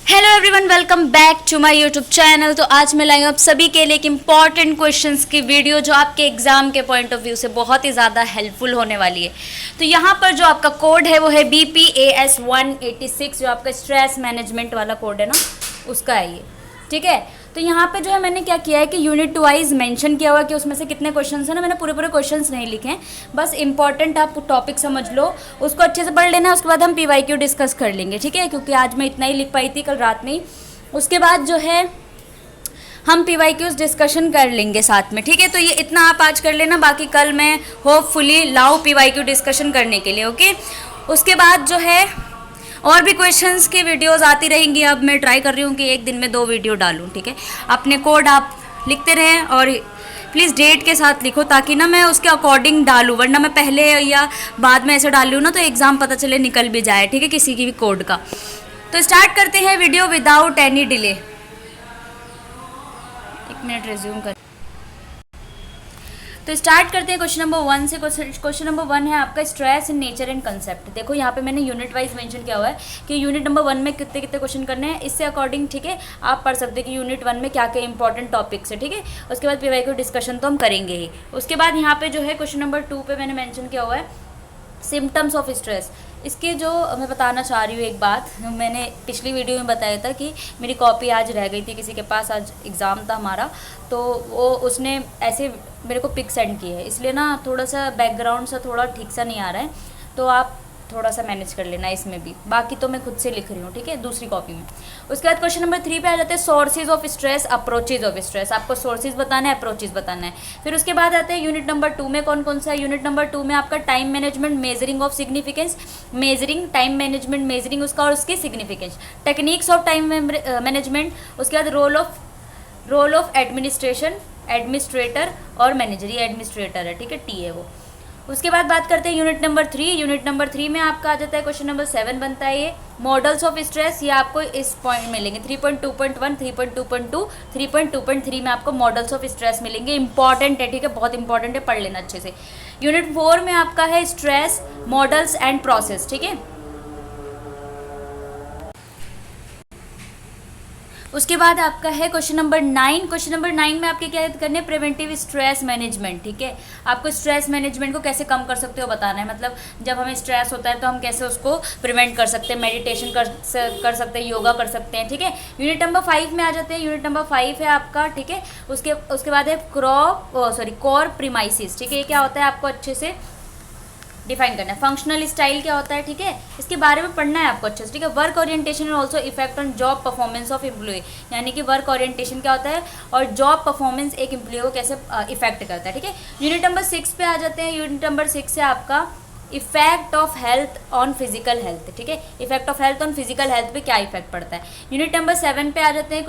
Hello everyone, welcome back to my YouTube channel. तो आज मैं लाई हूँ आप सभी के लिए एक इम्पॉर्टेंट क्वेश्चंस की वीडियो जो आपके एग्जाम के पॉइंट ऑफ व्यू से बहुत ही ज़्यादा हेल्पफुल होने वाली है। तो यहाँ पर जो आपका कोड है वो है BPAS 186, जो आपका स्ट्रेस मैनेजमेंट वाला कोड है ना, उसका है ये। ठीक है, तो यहाँ पे जो है मैंने क्या किया है कि यूनिट वाइज मेंशन किया हुआ है कि उसमें से कितने क्वेश्चंस हैं ना। मैंने पूरे क्वेश्चंस नहीं लिखे हैं, बस इंपॉर्टेंट आप टॉपिक समझ लो, उसको अच्छे से पढ़ लेना। उसके बाद हम PYQ डिस्कस कर लेंगे, ठीक है, क्योंकि आज मैं इतना ही लिख पाई थी कल रात में ही। उसके बाद जो है हम PYQs डिस्कशन कर लेंगे साथ में, ठीक है। तो ये इतना आप आज कर लेना, बाकी कल मैं होपफुली लाऊं PYQ डिस्कशन करने के लिए, ओके। उसके बाद जो है और भी क्वेश्चंस की वीडियोस आती रहेंगी। अब मैं ट्राई कर रही हूँ कि एक दिन में 2 वीडियो डालूँ, ठीक है। अपने कोड आप लिखते रहें और प्लीज़ डेट के साथ लिखो, ताकि ना मैं उसके अकॉर्डिंग डालूँ, वरना मैं पहले या बाद में ऐसे डाल लूँ ना तो एग्ज़ाम पता चले निकल भी जाए, ठीक है, किसी की भी कोड का। तो स्टार्ट करते हैं video without any delay. 1 minute resume कर। तो स्टार्ट करते हैं क्वेश्चन नंबर 1 से। क्वेश्चन नंबर 1 है आपका stress in nature and concept. देखो यहाँ पे मैंने यूनिट वाइज मेंशन किया हुआ है कि यूनिट नंबर 1 में कितने कितने क्वेश्चन करने हैं, इससे अकॉर्डिंग, ठीक है, आप पढ़ सकते हैं कि यूनिट 1 में क्या क्या इंपॉर्टेंट टॉपिक्स है, ठीक है। उसके बाद PYQ डिस्कशन तो हम करेंगे ही। उसके बाद यहाँ पे जो है क्वेश्चन नंबर 2 पे मैंने मैंशन किया हुआ है सिम्टम्स ऑफ स्ट्रेस। इसके जो मैं बताना चाह रही हूँ एक बात, मैंने पिछली वीडियो में बताया था कि मेरी कॉपी आज रह गई थी किसी के पास, आज एग्ज़ाम था हमारा, तो वो उसने ऐसे मेरे को पिक सेंड की है, इसलिए ना थोड़ा सा बैकग्राउंड सा थोड़ा ठीक सा नहीं आ रहा है, तो आप थोड़ा सा मैनेज कर लेना इसमें भी। बाकी तो मैं खुद से लिख रही हूँ, ठीक है, दूसरी कॉपी में। उसके बाद क्वेश्चन नंबर 3 पे आ जाते हैं sources of stress, approaches of stress. आपको सोर्सेज बताना है, अप्रोचेज बताना है। फिर उसके बाद आते हैं यूनिट नंबर 2 में कौन कौन सा है। यूनिट नंबर 2 में आपका time management, measuring of significance, measuring time management, measuring उसका और उसकी significance, techniques of time management. उसके बाद रोल ऑफ एडमिनिस्ट्रेशन, एडमिनिस्ट्रेटर और मैनेजर, ये एडमिनिस्ट्रेटर है, ठीक है, टी है वो। उसके बाद बात करते हैं यूनिट नंबर 3। यूनिट नंबर 3 में आपका आ जाता है क्वेश्चन नंबर 7 बनता है ये मॉडल्स ऑफ स्ट्रेस। ये आपको इस पॉइंट मिलेंगे 3.2.1, 3.2.2, 3.2.3 में आपको मॉडल्स ऑफ स्ट्रेस मिलेंगे। इंपॉर्टेंट है, ठीक है, बहुत इंपॉर्टेंट है, पढ़ लेना अच्छे से। यूनिट 4 में आपका है स्ट्रेस मॉडल्स एंड प्रोसेस, ठीक है। उसके बाद आपका है क्वेश्चन नंबर 9। क्वेश्चन नंबर 9 में आपके क्या करने हैं, प्रिवेंटिव स्ट्रेस मैनेजमेंट, ठीक है। आपको स्ट्रेस मैनेजमेंट को कैसे कम कर सकते हो बताना है, मतलब जब हमें स्ट्रेस होता है तो हम कैसे उसको प्रिवेंट कर सकते हैं, मेडिटेशन कर सकते हैं, योगा कर सकते हैं, ठीक है। यूनिट नंबर 5 में आ जाते हैं। यूनिट नंबर 5 है आपका, ठीक है। उसके बाद है कोर प्रीमाइसिस, ठीक है। ये क्या होता है आपको अच्छे से डिफाइन करना है। फंक्शनल स्टाइल क्या होता है, ठीक है, इसके बारे में पढ़ना है आपको अच्छे से, ठीक है। Work orientation and also effect on job performance of employee, यानी कि वर्क ओरिएंटेशन क्या होता है और जॉब परफॉर्मेंस एक एम्प्लॉय को कैसे इफेक्ट करता है, ठीक है। यूनिट नंबर 6 पे आ जाते हैं। यूनिट नंबर 6 है आपका effect of health on physical health, ठीक है। Effect of health on physical health पे क्या इफेक्ट पड़ता है। यूनिट नंबर 7 पे आ जाते हैं।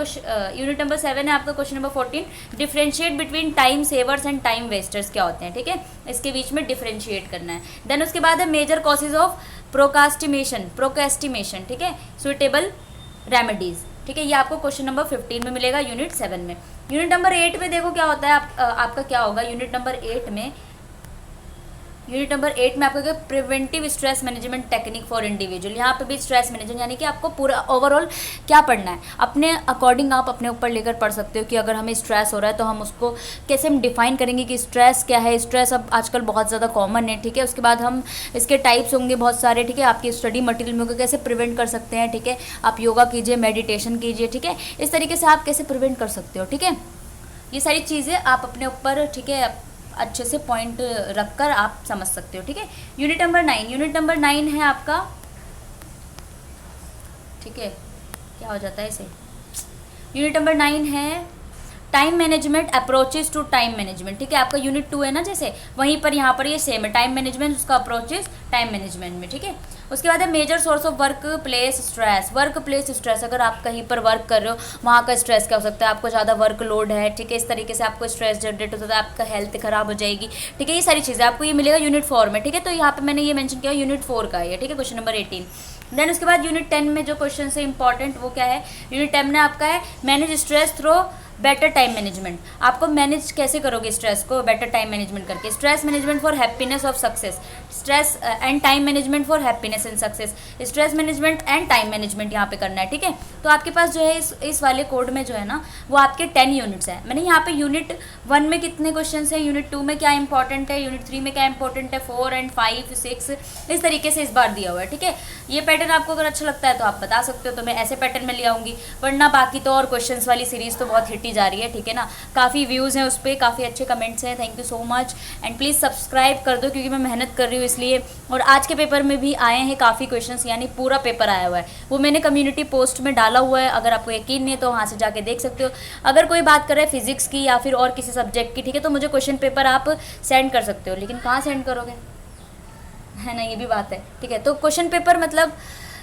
यूनिट नंबर 7 है आपका question number 14, differentiate between time सेवर्स and time wasters क्या होते हैं, ठीक है, इसके बीच में डिफरेंशिएट करना है। देन उसके बाद है मेजर कॉजेज ऑफ प्रोक्रेस्टिनेशन, ठीक है, सुइटेबल रेमेडीज, ठीक है। ये आपको क्वेश्चन नंबर 15 में मिलेगा यूनिट 7 में। यूनिट नंबर 8 में देखो क्या होता है, आपका क्या होगा यूनिट नंबर 8 में। यूनिट नंबर 8 में आपको क्या, preventive stress management technique for individual. यहाँ पे भी स्ट्रेस मैनेजमेंट, यानी कि आपको पूरा ओवरऑल क्या पढ़ना है, अपने अकॉर्डिंग आप अपने ऊपर लेकर पढ़ सकते हो कि अगर हमें स्ट्रेस हो रहा है तो हम उसको कैसे हम डिफाइन करेंगे कि स्ट्रेस क्या है। स्ट्रेस अब आजकल बहुत ज़्यादा कॉमन है, ठीक है। उसके बाद हम इसके टाइप्स होंगे बहुत सारे, ठीक है। आपकी स्टडी मटेरियल में कैसे प्रिवेंट कर सकते हैं, ठीक है। आप योगा कीजिए, मेडिटेशन कीजिए, ठीक है, इस तरीके से आप कैसे प्रिवेंट कर सकते हो, ठीक है। ये सारी चीज़ें आप अपने ऊपर, ठीक है, अच्छे से पॉइंट रखकर आप समझ सकते हो, ठीक है। Unit number 9। यूनिट नंबर 9 है आपका, ठीक है, क्या हो जाता है इसे। यूनिट नंबर 9 है time management, approaches to time management, ठीक है। आपका यूनिट 2 है ना, जैसे वहीं पर यहाँ पर ये सेम है, टाइम मैनेजमेंट, उसका अप्रोचेस टाइम मैनेजमेंट में, ठीक है। उसके बाद है major source of work place stress. Work place stress, अगर आप कहीं पर वर्क कर रहे हो वहाँ का स्ट्रेस क्या हो सकता है, आपको ज़्यादा वर्क लोड है, ठीक है, इस तरीके से आपको स्ट्रेस जनरेट हो सकता है, आपका हेल्थ खराब हो जाएगी, ठीक है। ये सारी चीज़ें आपको ये मिलेगा यूनिट 4 में, ठीक है। तो यहाँ पर मैंने ये मैंशन किया यूनिट 4 का है, ठीक है, क्वेश्चन नंबर 18। देन उसके बाद यूनिट 10 में जो क्वेश्चन है इंपॉर्टेंट वो क्या है, यूनिट 10 में आपका है manage stress through better time management, आपको मैनेज कैसे करोगे स्ट्रेस को, बेटर टाइम मैनेजमेंट करके। Stress management for happiness of success, stress and time management for happiness and success, stress management and time management यहाँ पे करना है, ठीक है। तो आपके पास जो है इस वाले कोड में जो है ना वो आपके 10 यूनिट्स हैं। मैंने यहाँ पे यूनिट 1 में कितने क्वेश्चन है, यूनिट 2 में क्या इंपॉर्टेंट है, यूनिट 3 में क्या इंपॉर्टेंट है, 4 एंड 5 6 इस तरीके से इस बार दिया हुआ है, ठीक है। ये पैटर्न आपको अगर अच्छा लगता है तो आप बता सकते हो, तो मैं ऐसे पैटर्न में ले आऊँगी, वरना बाकी तो और क्वेश्चंस वाली सीरीज़ तो बहुत हिट ही जा रही है, ठीक है ना। काफ़ी व्यूज़ हैं उस पर, काफ़ी अच्छे कमेंट्स हैं, thank you so much. And please subscribe कर दो क्योंकि मैं मेहनत कर रही हूँ इसलिए। और आज के पेपर में भी आए हैं काफ़ी क्वेश्चंस, यानी पूरा पेपर आया हुआ है, वो मैंने कम्युनिटी पोस्ट में डाला हुआ है, अगर आपको यकीन नहीं है तो वहाँ से जाके देख सकते हो। अगर कोई बात करे फिजिक्स की या फिर और किसी सब्जेक्ट की, ठीक है, तो मुझे क्वेश्चन पेपर आप सेंड कर सकते हो, लेकिन कहाँ सेंड करोगे, है ना, ये भी बात है, ठीक है। तो क्वेश्चन पेपर मतलब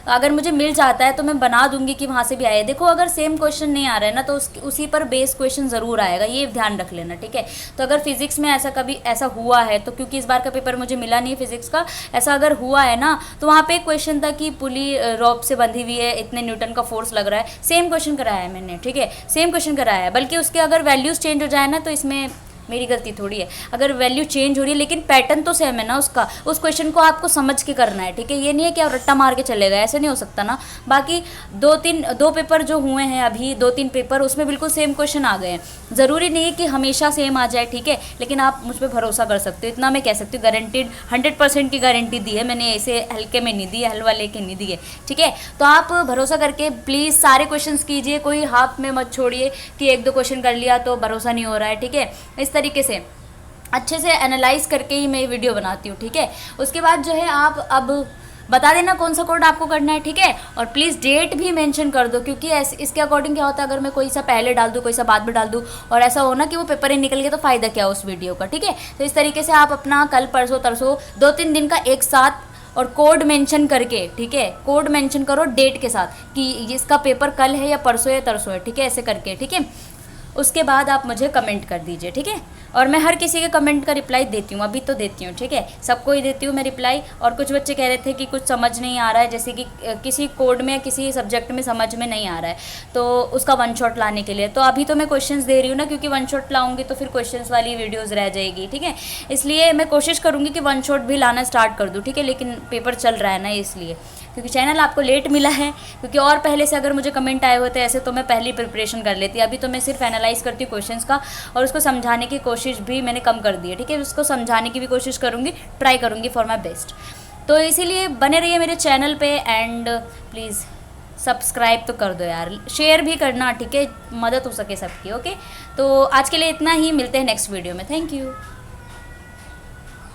अगर मुझे मिल जाता है तो मैं बना दूंगी कि वहाँ से भी आए। देखो अगर सेम क्वेश्चन नहीं आ रहा है ना तो उसी पर बेस क्वेश्चन ज़रूर आएगा, ये ध्यान रख लेना, ठीक है। तो अगर फिजिक्स में ऐसा हुआ है तो, क्योंकि इस बार का पेपर मुझे मिला नहीं फिजिक्स का, ऐसा अगर हुआ है ना तो वहाँ पे एक क्वेश्चन था कि पुली रॉप से बंधी हुई है, इतने न्यूटन का फोर्स लग रहा है, सेम क्वेश्चन कराया है मैंने, ठीक है, सेम क्वेश्चन कराया है, बल्कि उसके अगर वैल्यूज़ चेंज हो जाए ना तो इसमें मेरी गलती थोड़ी है, अगर वैल्यू चेंज हो रही है लेकिन पैटर्न तो सेम है ना उसका, उस क्वेश्चन को आपको समझ के करना है, ठीक है। ये नहीं है कि आप रट्टा मार के चले गए, ऐसे नहीं हो सकता ना। बाकी दो पेपर जो हुए हैं अभी, 2-3 पेपर उसमें बिल्कुल सेम क्वेश्चन आ गए हैं, ज़रूरी नहीं है कि हमेशा सेम आ जाए, ठीक है, लेकिन आप मुझ पर भरोसा कर सकते हो, इतना मैं कह सकती हूँ। गारंटीड 100% की गारंटी दी है मैंने, ऐसे हल्के में नहीं दी है, हलवा लेके नहीं दी है, ठीक है। तो आप भरोसा करके प्लीज़ सारे क्वेश्चन कीजिए, कोई हाफ में मत छोड़िए कि 1-2 क्वेश्चन कर लिया तो भरोसा नहीं हो रहा है, ठीक है। इस तरीके से अच्छे से एनालाइज करके ही मैं वीडियो बनाती हूँ, ठीक है। उसके बाद जो है आप अब बता देना कौन सा कोड आपको करना है, ठीक है। और प्लीज़ डेट भी मेंशन कर दो, क्योंकि ऐसे इसके अकॉर्डिंग क्या होता है, अगर मैं कोई सा पहले डाल दूँ कोई सा बाद में डाल दूँ और ऐसा हो ना कि वो पेपर ही निकल गया तो फ़ायदा क्या उस वीडियो का, ठीक है। तो इस तरीके से आप अपना कल परसों तरसों 2-3 दिन का एक साथ और कोड मेंशन करके, ठीक है, कोड मेंशन करो डेट के साथ कि इसका पेपर कल है या परसों या तरसों है, ठीक है, ऐसे करके, ठीक है। उसके बाद आप मुझे कमेंट कर दीजिए, ठीक है। और मैं हर किसी के कमेंट का रिप्लाई देती हूँ, अभी तो देती हूँ, ठीक है, सबको ही देती हूँ मैं रिप्लाई। और कुछ बच्चे कह रहे थे कि कुछ समझ नहीं आ रहा है, जैसे कि किसी कोड में किसी सब्जेक्ट में समझ में नहीं आ रहा है, तो उसका वन शॉट लाने के लिए तो अभी तो मैं क्वेश्चंस दे रही हूँ ना, क्योंकि वन शॉट लाऊंगी तो फिर क्वेश्चंस वाली वीडियोज़ रह जाएगी, ठीक है। इसलिए मैं कोशिश करूँगी कि वन शॉट भी लाना स्टार्ट कर दूँ, ठीक है, लेकिन पेपर चल रहा है ना इसलिए, क्योंकि चैनल आपको लेट मिला है, क्योंकि और पहले से अगर मुझे कमेंट आए होते ऐसे तो मैं पहले ही प्रिपरेशन कर लेती। अभी तो मैं सिर्फ एनालाइज करती हूँ क्वेश्चंस का, और उसको समझाने की कोशिश भी मैंने कम कर दी है, ठीक है। उसको समझाने की भी कोशिश करूँगी, ट्राई करूँगी फॉर माई बेस्ट। तो इसीलिए बने रहिए मेरे चैनल पे, एंड प्लीज़ सब्सक्राइब तो कर दो यार, शेयर भी करना, ठीक है, मदद हो सके सबकी, ओके। तो आज के लिए इतना ही, मिलते हैं नेक्स्ट वीडियो में, थैंक यू।